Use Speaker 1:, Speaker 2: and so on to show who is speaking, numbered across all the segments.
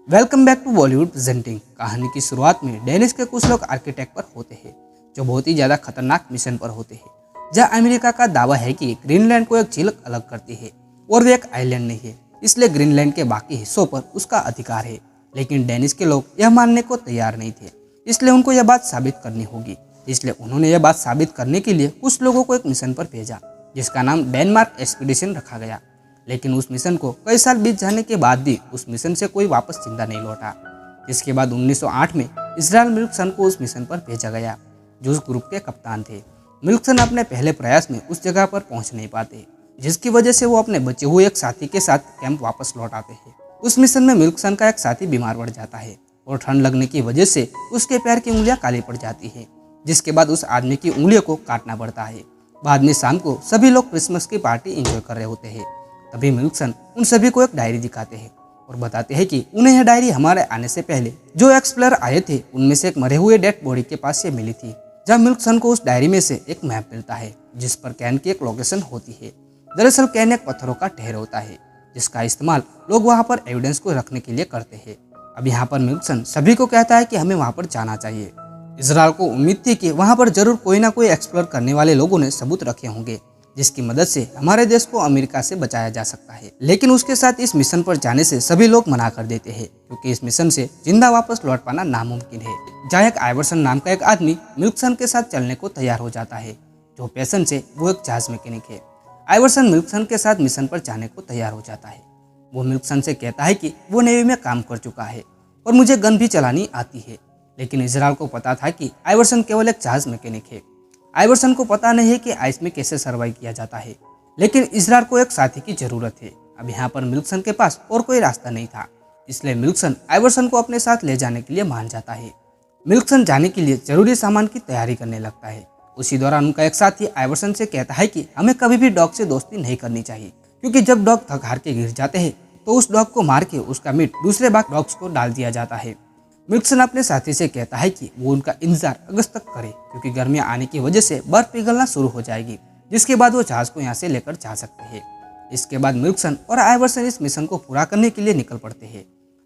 Speaker 1: Welcome back to Bollywood presenting. कहानी की शुरुआत में डेनिस के कुछ लोग आर्किटेक्ट पर होते हैं जो बहुत ही ज़्यादा खतरनाक मिशन पर होते हैं। जहाँ अमेरिका का दावा है कि ग्रीनलैंड को एक झील अलग करती है और वे एक आइलैंड नहीं है, इसलिए ग्रीनलैंड के बाकी हिस्सों पर उसका अधिकार है। लेकिन डेनिस के लोग यह मानने को तैयार नहीं थे, इसलिए उनको यह बात साबित करनी होगी। इसलिए उन्होंने यह बात साबित करने के लिए कुछ लोगों को एक मिशन पर भेजा जिसका नाम डेनमार्क एक्सपीडिशन रखा गया। लेकिन उस मिशन को कई साल बीत जाने के बाद भी उस मिशन से कोई वापस जिंदा नहीं लौटा। इसके बाद 1908 में इजराइल मिल्कसन को उस मिशन पर भेजा गया जो उस ग्रुप के कप्तान थे। मिल्कसन अपने पहले प्रयास में उस जगह पर पहुंच नहीं पाते, जिसकी वजह से वो अपने बचे हुए एक साथी के साथ कैंप वापस लौट आते हैं। उस मिशन में मिल्कसन का एक साथी बीमार पड़ जाता है और ठंड लगने की वजह से उसके पैर की उंगलियां काली पड़ जाती है, जिसके बाद उस आदमी की उंगलियों को काटना पड़ता है। बाद में शाम को सभी लोग क्रिसमस की पार्टी एंजॉय कर रहे होते हैं। तभी मिल्कसन उन सभी को एक डायरी दिखाते हैं और बताते हैं कि उन्हें यह डायरी हमारे आने से पहले जो एक्सप्लोरर आए थे उनमें से एक मरे हुए डेड बॉडी के पास से मिली थी। जब मिल्कसन को उस डायरी में से एक मैप मिलता है जिस पर कैन की एक लोकेशन होती है। दरअसल कैन एक पत्थरों का ढेर होता है जिसका इस्तेमाल लोग वहाँ पर एविडेंस को रखने के लिए करते हैं। अब यहाँ पर मिल्कसन सभी को कहता है कि हमें वहाँ पर जाना चाहिए। इजराइल को उम्मीद थी कि वहाँ पर जरूर कोई ना कोई एक्सप्लोर करने वाले लोगों ने सबूत रखे होंगे जिसकी मदद से हमारे देश को अमेरिका से बचाया जा सकता है। लेकिन उसके साथ इस मिशन पर जाने से सभी लोग मना कर देते हैं क्योंकि इस मिशन से जिंदा वापस लौट पाना नामुमकिन है। जहाँ एक आइवर्सन नाम का एक आदमी मिल्कसन के साथ चलने को तैयार हो जाता है, जो पैशन से वो एक जहाज मैकेनिक है। आइवर्सन मिल्कसन के साथ मिशन पर जाने को तैयार हो जाता है। वो मिल्कसन से कहता है कि वो नेवी में काम कर चुका है और मुझे गन भी चलानी आती है। लेकिन इजराइल को पता था कि आइवर्सन केवल एक जहाज मैकेनिक है। आइवर्सन को पता नहीं है कि आइस में कैसे सर्वाइव किया जाता है, लेकिन इजराइल को एक साथी की जरूरत है। अब यहाँ पर मिल्कसन के पास और कोई रास्ता नहीं था, इसलिए मिल्कसन आइवर्सन को अपने साथ ले जाने के लिए मान जाता है। मिल्कसन जाने के लिए जरूरी सामान की तैयारी करने लगता है। उसी दौरान उनका एक साथी आइवर्सन से कहता है कि हमें कभी भी डॉग से दोस्ती नहीं करनी चाहिए, क्योंकि जब डॉग थक हार के गिर जाते हैं तो उस डॉग को मार के उसका मीट दूसरे बाग डॉग्स को डाल दिया जाता है। मिल्कसन अपने साथी से कहता है कि वो उनका इंतजार अगस्त तक करे, क्योंकि गर्मियां आने की वजह से बर्फ पिघलना शुरू हो जाएगी, जिसके बाद वो जहाज को यहाँ से लेकर जा सकते हैं। इसके बाद मिल्कसन और आइवर्सन इस मिशन को पूरा करने के लिए निकल पड़ते हैं।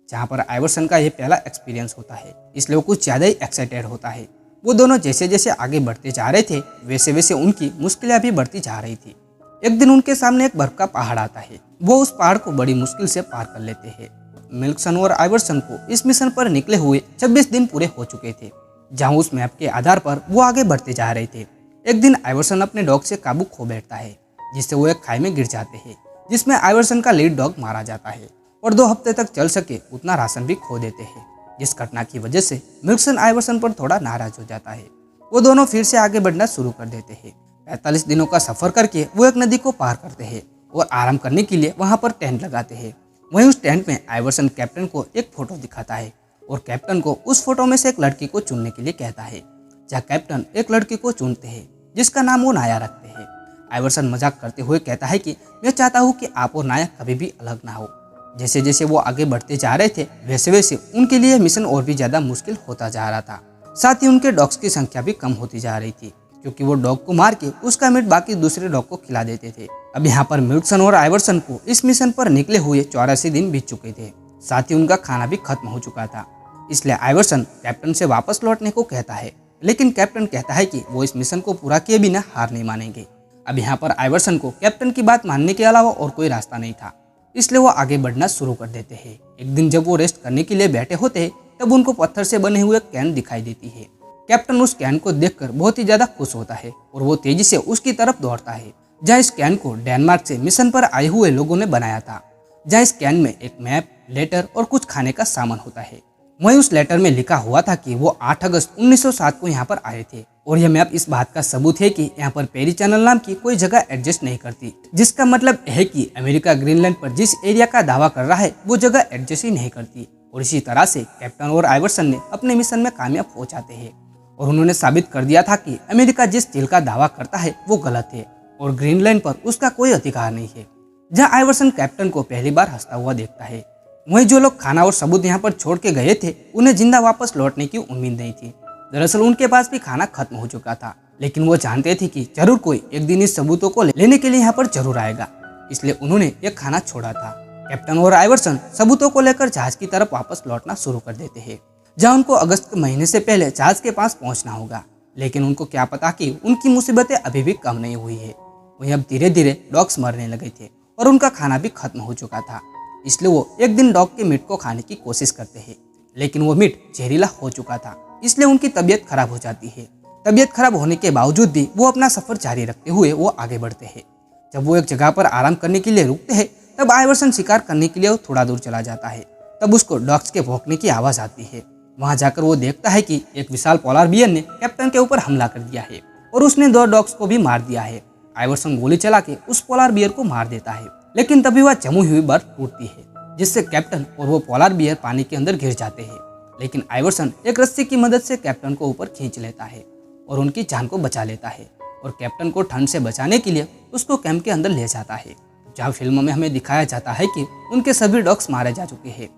Speaker 1: जहाँ पर आइवर्सन का यह पहला एक्सपीरियंस होता है, इसलिए वो कुछ ज़्यादा ही एक्साइटेड होता है। वो दोनों जैसे जैसे आगे बढ़ते जा रहे थे वैसे वैसे उनकी मुश्किलें भी बढ़ती जा रही थी। एक दिन उनके सामने एक बर्फ का पहाड़ आता है। वो उस पहाड़ को बड़ी मुश्किल से पार कर लेते हैं। मिल्कसन और आइवर्सन को इस मिशन पर निकले हुए 26 दिन पूरे हो चुके थे, जहां उस मैप के आधार पर वो आगे बढ़ते जा रहे थे। एक दिन आइवर्सन अपने डॉग से काबू खो बैठता है, जिससे वो एक खाई में गिर जाते हैं, जिसमें आइवर्सन का लीड डॉग मारा जाता है और 2 हफ्ते तक चल सके उतना राशन भी खो देते हैं। जिस घटना की वजह से मिल्कसन आइवर्सन पर थोड़ा नाराज हो जाता है। वो दोनों फिर से आगे बढ़ना शुरू कर देते हैं। 45 दिनों का सफर करके वो एक नदी को पार करते हैं और आराम करने के लिए वहाँ पर टेंट लगाते हैं। वहीं उस टेंट में आइवर्सन कैप्टन को एक फोटो दिखाता है और कैप्टन को उस फोटो में से एक लड़की को चुनने के लिए कहता है। जहाँ कैप्टन एक लड़की को चुनते हैं जिसका नाम वो नाया रखते हैं। आइवर्सन मजाक करते हुए कहता है कि मैं चाहता हूँ कि आप और नाया कभी भी अलग ना हो। जैसे जैसे वो आगे बढ़ते जा रहे थे वैसे वैसे उनके लिए मिशन और भी ज़्यादा मुश्किल होता जा रहा था। साथ ही उनके डॉग्स की संख्या भी कम होती जा रही थी, क्योंकि वो डॉग को मार के उसका मीट बाकी दूसरे डॉग को खिला देते थे। अब यहाँ पर मिल्कसन और आइवर्सन को इस मिशन पर निकले हुए 84 दिन बीत चुके थे। साथ ही उनका खाना भी खत्म हो चुका था, इसलिए आइवर्सन कैप्टन से वापस लौटने को कहता है। लेकिन कैप्टन कहता है कि वो इस मिशन को पूरा किए बिना हार नहीं मानेंगे। अब यहाँ पर आइवर्सन को कैप्टन की बात मानने के अलावा और कोई रास्ता नहीं था, इसलिए वो आगे बढ़ना शुरू कर देते हैं। एक दिन जब वो रेस्ट करने के लिए बैठे होते हैं तब उनको पत्थर से बने हुए कैन दिखाई देती है। कैप्टन उस कैन को देखकर बहुत ही ज्यादा खुश होता है और वो तेजी से उसकी तरफ दौड़ता है। जहाँ इस कैन को डेनमार्क से मिशन पर आए हुए लोगों ने बनाया था। जहाँ इस कैन में एक मैप, लेटर और कुछ खाने का सामान होता है। वहीं उस लेटर में लिखा हुआ था कि वो 8 अगस्त 1907 को यहाँ पर आए थे और यह मैप इस बात का सबूत है कि यहाँ पर पेरी चैनल नाम की कोई जगह एडजस्ट नहीं करती, जिसका मतलब है कि अमेरिका ग्रीनलैंड पर जिस एरिया का दावा कर रहा है वो जगह एडजस्ट ही नहीं करती। और इसी तरह से कैप्टन और आइवर्सन ने अपने मिशन में कामयाब हो जाते हैं और उन्होंने साबित कर दिया था कि अमेरिका जिस झील का दावा करता है वो गलत है और ग्रीनलैंड पर उसका कोई अधिकार नहीं है। जहाँ आइवर्सन कैप्टन को पहली बार हंसता हुआ देखता है। वहीं जो लोग खाना और सबूत यहाँ पर छोड़ के गए थे उन्हें जिंदा वापस लौटने की उम्मीद नहीं थी। दरअसल उनके पास भी खाना खत्म हो चुका था, लेकिन वो जानते थे कि जरूर कोई एक दिन इस सबूतों को लेने के लिए यहाँ पर जरूर आएगा, इसलिए उन्होंने यह खाना छोड़ा था। कैप्टन और आइवर्सन सबूतों को लेकर जहाज की तरफ वापस लौटना शुरू कर देते हैं, जहां उनको अगस्त के महीने से पहले जहाज के पास पहुंचना होगा। लेकिन उनको क्या पता कि उनकी मुसीबतें अभी भी कम नहीं हुई है। वहीं अब धीरे धीरे डॉग्स मरने लगे थे और उनका खाना भी खत्म हो चुका था। इसलिए वो एक दिन डॉग के मीट को खाने की कोशिश करते हैं, लेकिन वो मीट जहरीला हो चुका था, इसलिए उनकी तबीयत खराब हो जाती है। तबीयत खराब होने के बावजूद भी वो अपना सफर जारी रखते हुए वो आगे बढ़ते हैं। जब वो एक जगह पर आराम करने के लिए रुकते हैं, तब आइवर्सन शिकार करने के लिए थोड़ा दूर चला जाता है। तब उसको डॉग्स के भौंकने की आवाज़ आती है। वहां जाकर वो देखता है कि एक विशाल पोलार बियर ने कैप्टन के ऊपर हमला कर दिया है और उसने 2 डॉग्स को भी मार दिया है। आइवर्सन गोली चला के उस पोलार बियर को मार देता है, लेकिन तभी वह जमी हुई बर्फ टूटती है, जिससे कैप्टन और वो पोलार बियर पानी के अंदर गिर जाते हैं। लेकिन आइवर्सन एक रस्सी की मदद से कैप्टन को ऊपर खींच लेता है और उनकी जान को बचा लेता है, और कैप्टन को ठंड से बचाने के लिए उसको कैंप के अंदर ले जाता है, जहाँ फिल्म में हमें दिखाया जाता है कि उनके सभी डॉग्स मारे जा चुके हैं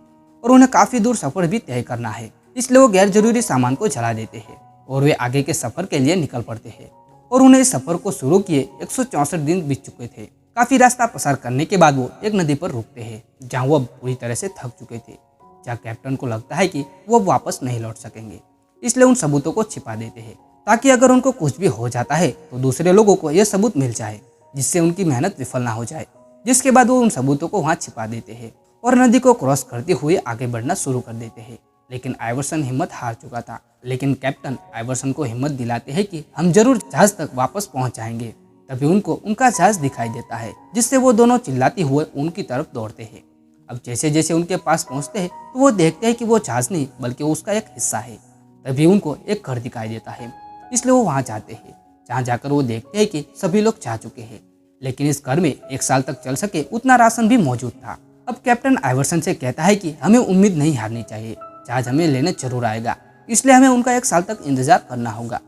Speaker 1: और उन्हें काफ़ी दूर सफ़र भी तय करना है। इसलिए वो गैर जरूरी सामान को जला देते हैं और वे आगे के सफ़र के लिए निकल पड़ते हैं। और उन्हें इस सफ़र को शुरू किए 164 दिन बीत चुके थे। काफ़ी रास्ता पसार करने के बाद वो एक नदी पर रुकते हैं, जहाँ वो पूरी तरह से थक चुके थे, जहाँ कैप्टन को लगता है कि वो वापस नहीं लौट सकेंगे। इसलिए उन सबूतों को छिपा देते हैं, ताकि अगर उनको कुछ भी हो जाता है तो दूसरे लोगों को यह सबूत मिल जाए, जिससे उनकी मेहनत विफल ना हो जाए। जिसके बाद वो उन सबूतों को वहाँ छिपा देते हैं और नदी को क्रॉस करते हुए आगे बढ़ना शुरू कर देते हैं। लेकिन आइवर्सन हिम्मत हार चुका था, लेकिन कैप्टन आइवर्सन को हिम्मत दिलाते हैं कि हम जरूर जहाज तक वापस पहुंच जाएंगे। तभी उनको उनका जहाज दिखाई देता है, जिससे वो दोनों चिल्लाते हुए उनकी तरफ दौड़ते हैं। अब जैसे जैसे उनके पास पहुंचते हैं तो वो देखते हैं कि वो जहाज नहीं बल्कि उसका एक हिस्सा है। तभी उनको एक घर दिखाई देता है, इसलिए वो वहाँ जाते हैं, जहाँ जाकर वो देखते हैं कि सभी लोग जा चुके हैं। लेकिन इस घर में 1 साल तक चल सके उतना राशन भी मौजूद था। अब कैप्टन आइवर्सन से कहता है कि हमें उम्मीद नहीं हारनी चाहिए, जहाज हमें लेने जरूर आएगा, इसलिए हमें उनका 1 साल तक इंतजार करना होगा।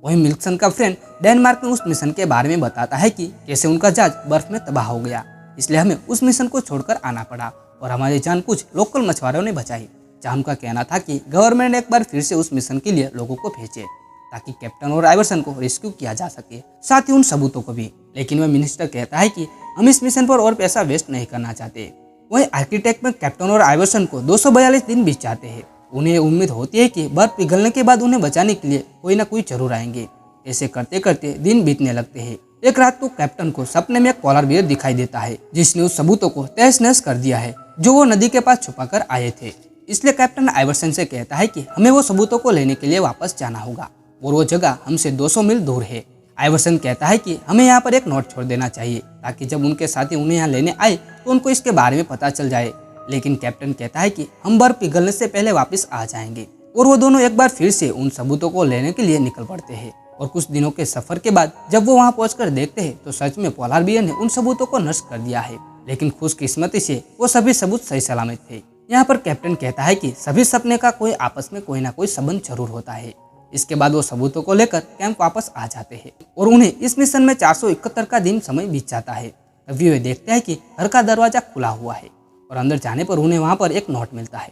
Speaker 1: वहीं मिल्सन का फ्रेंड डेनमार्क में उस मिशन के बारे में बताता है कि कैसे उनका जहाज बर्फ में तबाह हो गया, इसलिए हमें उस मिशन को छोड़कर आना पड़ा और हमारी जान कुछ लोकल मछुआरों ने बचाई। जहाँ उनका कहना था कि गवर्नमेंट एक बार फिर से उस मिशन के लिए लोगों को भेजे, ताकि कैप्टन और आइवर्सन को रेस्क्यू किया जा सके, साथ ही उन सबूतों को भी। लेकिन वह मिनिस्टर कहता है कि हम इस मिशन पर और पैसा वेस्ट नहीं करना चाहते। वहीं आर्किटेक्ट में कैप्टन और आइवर्सन को 242 दिन बीत जाते हैं। उन्हें उम्मीद होती है कि बर्फ पिघलने के बाद उन्हें बचाने के लिए कोई ना कोई जरूर आएंगे। ऐसे करते करते दिन बीतने लगते हैं। एक रात को कैप्टन को सपने में एक पोलर बियर दिखाई देता है, जिसने उस सबूतों को तहस नहस कर दिया है जो वो नदी के पास छुपा कर आए थे। इसलिए कैप्टन आइवर्सन से कहता है कि हमें वो सबूतों को लेने के लिए वापस जाना होगा और वो जगह हमसे 200 मील दूर है। आइवर्सन कहता है कि हमें यहाँ पर एक नोट छोड़ देना चाहिए, ताकि जब उनके साथी उन्हें यहाँ लेने आए तो उनको इसके बारे में पता चल जाए। लेकिन कैप्टन कहता है कि हम बर्फ पिघलने से पहले वापस आ जाएंगे, और वो दोनों एक बार फिर से उन सबूतों को लेने के लिए निकल पड़ते हैं। और कुछ दिनों के सफर के बाद जब वो वहाँ पहुंचकर देखते हैं तो सच में पोलार बियर ने उन सबूतों को नष्ट कर दिया है। लेकिन खुशकिस्मती से वो सभी सबूत सही सलामत थे। यहाँ पर कैप्टन कहता है कि सभी सपने का कोई आपस में कोई ना कोई संबंध जरूर होता है। इसके बाद वो सबूतों को लेकर कैंप वापस आ जाते हैं और उन्हें इस मिशन में 471 का दिन समय बीत जाता है। तभी वे देखते हैं कि घर का दरवाजा खुला हुआ है और अंदर जाने पर उन्हें वहाँ पर एक नोट मिलता है,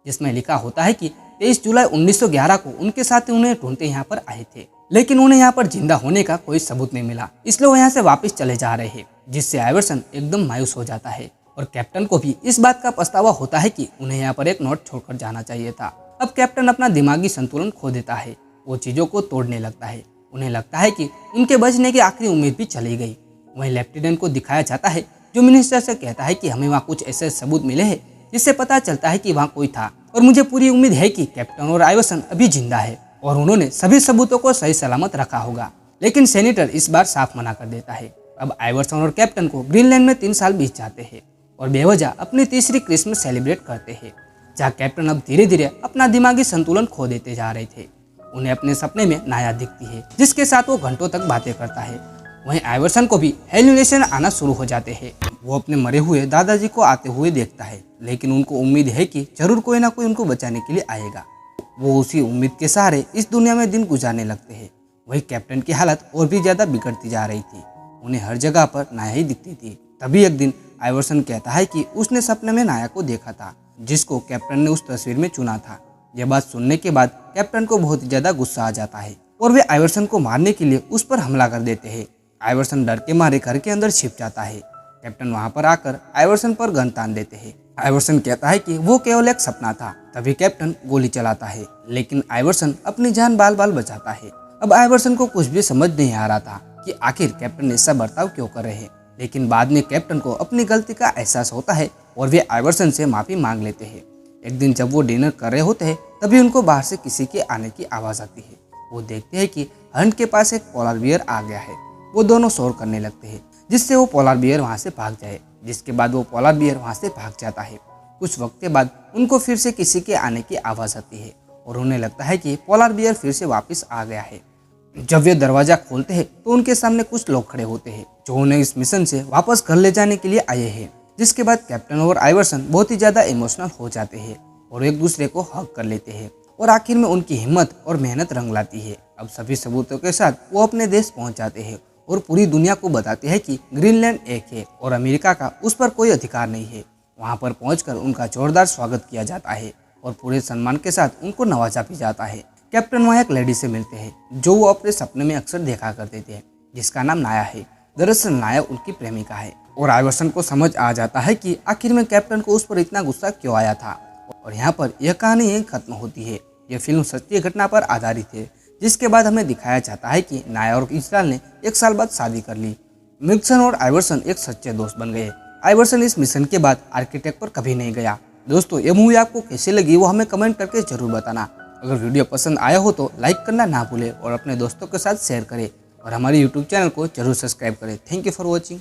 Speaker 1: जिसमें लिखा होता है कि 23 जुलाई 1911 को उनके साथी उन्हें ढूंढते यहाँ पर आए थे, लेकिन उन्हें यहाँ पर जिंदा होने का कोई सबूत नहीं मिला, इसलिए वो यहाँ से वापस चले जा रहे हैं। जिससे आइवर्सन एकदम मायूस हो जाता है और कैप्टन को भी इस बात का पछतावा होता है कि उन्हें यहाँ पर एक नोट छोड़कर जाना चाहिए था। अब कैप्टन अपना दिमागी संतुलन खो देता है, वो चीज़ों को तोड़ने लगता है। उन्हें लगता है कि उनके बचने की आखिरी उम्मीद भी चली गई। वहीं लेफ्टिनेंट को दिखाया जाता है, जो मिनिस्टर से कहता है कि हमें वहाँ कुछ ऐसे सबूत मिले हैं जिससे पता चलता है कि वहाँ कोई था, और मुझे पूरी उम्मीद है कि कैप्टन और आइवर्सन अभी जिंदा है और उन्होंने सभी सबूतों को सही सलामत रखा होगा। लेकिन सेनेटर इस बार साफ मना कर देता है। अब आइवर्सन और कैप्टन को ग्रीनलैंड में 3 साल बीत जाते हैं और बेवजह अपनी तीसरी क्रिसमस सेलिब्रेट करते हैं, जहाँ कैप्टन अब धीरे धीरे अपना दिमागी संतुलन खो देते जा रहे थे। उन्हें अपने सपने में नाया दिखती है, जिसके साथ वो घंटों तक बातें करता है। वहीं आइवर्सन को भी हेलुसिनेशन आना शुरू हो जाते हैं। वो अपने मरे हुए दादाजी को आते हुए देखता है, लेकिन उनको उम्मीद है कि जरूर कोई ना कोई उनको बचाने के लिए आएगा। वो उसी उम्मीद के सहारे इस दुनिया में दिन गुजारने लगते हैं। वही कैप्टन की हालत और भी ज़्यादा बिगड़ती जा रही थी। उन्हें हर जगह पर नाया ही दिखती थी। तभी एक दिन आइवर्सन कहता है कि उसने सपने में नाया को देखा था, जिसको कैप्टन ने उस तस्वीर में चुना था। यह बात सुनने के बाद कैप्टन को बहुत ज़्यादा गुस्सा आ जाता है और वे आइवर्सन को मारने के लिए उस पर हमला कर देते हैं। आइवर्सन डर के मारे घर के अंदर छिप जाता है। कैप्टन वहां पर आकर आइवर्सन पर गन तान देते हैं। आइवर्सन कहता है कि वो केवल एक सपना था। तभी कैप्टन गोली चलाता है, लेकिन आइवर्सन अपनी जान बाल बाल बचाता है। अब आइवर्सन को कुछ भी समझ नहीं आ रहा था कि आखिर कैप्टन ऐसा बर्ताव क्यों कर रहे हैं, लेकिन बाद में कैप्टन को अपनी गलती का एहसास होता है और वे आइवर्सन से माफी मांग लेते हैं। एक दिन जब वो डिनर कर रहे होते हैं, तभी उनको बाहर से किसी के आने की आवाज आती है। वो देखते हैं कि हंट के पास एक पोलर बियर आ गया है। वो दोनों शोर करने लगते हैं, जिससे वो पोलर बियर वहां से भाग जाए। जिसके बाद वो पोलर बियर वहां से भाग जाता है। कुछ वक्त के बाद उनको फिर से किसी के आने की आवाज आती है और उन्हें लगता है कि पोलर बियर फिर से वापस आ गया है। जब वे दरवाजा खोलते हैं तो उनके सामने कुछ लोग खड़े होते हैं जो उन्हें इस मिशन से वापस घर ले जाने के लिए आए हैं। जिसके बाद कैप्टन और आइवर्सन बहुत ही ज्यादा इमोशनल हो जाते हैं और एक दूसरे को हग कर लेते हैं और आखिर में उनकी हिम्मत और मेहनत रंग लाती है। अब सभी सबूतों के साथ वो अपने देश पहुंच जाते हैं और पूरी दुनिया को बताते हैं कि ग्रीनलैंड एक है और अमेरिका का उस पर कोई अधिकार नहीं है। वहां पर पहुंचकर उनका जोरदार स्वागत किया जाता है और पूरे सम्मान के साथ उनको नवाजा भी जाता है। कैप्टन वहाँ एक लेडी से मिलते हैं जो वो अपने सपने में अक्सर देखा करते थे, जिसका नाम नाया है। दरअसल नाया उनकी प्रेमिका है और आइवर्सन को समझ आ जाता है कि आखिर में कैप्टन को उस पर इतना गुस्सा क्यों आया था। और यहाँ पर यह कहानी यहीं खत्म होती है। यह फिल्म सच्ची घटना पर आधारित है, जिसके बाद हमें दिखाया जाता है कि नाया और इजराइल ने 1 साल बाद शादी कर ली। मिल्सन और आइवर्सन एक सच्चे दोस्त बन गए। आइवर्सन इस मिशन के बाद आर्किटेक्ट पर कभी नहीं गया। दोस्तों, ये मूवी आपको कैसी लगी वो हमें कमेंट करके जरूर बताना। अगर वीडियो पसंद आया हो तो लाइक करना ना भूलें और अपने दोस्तों के साथ शेयर करें और हमारे यूट्यूब चैनल को जरूर सब्सक्राइब करें। Thank you for watching.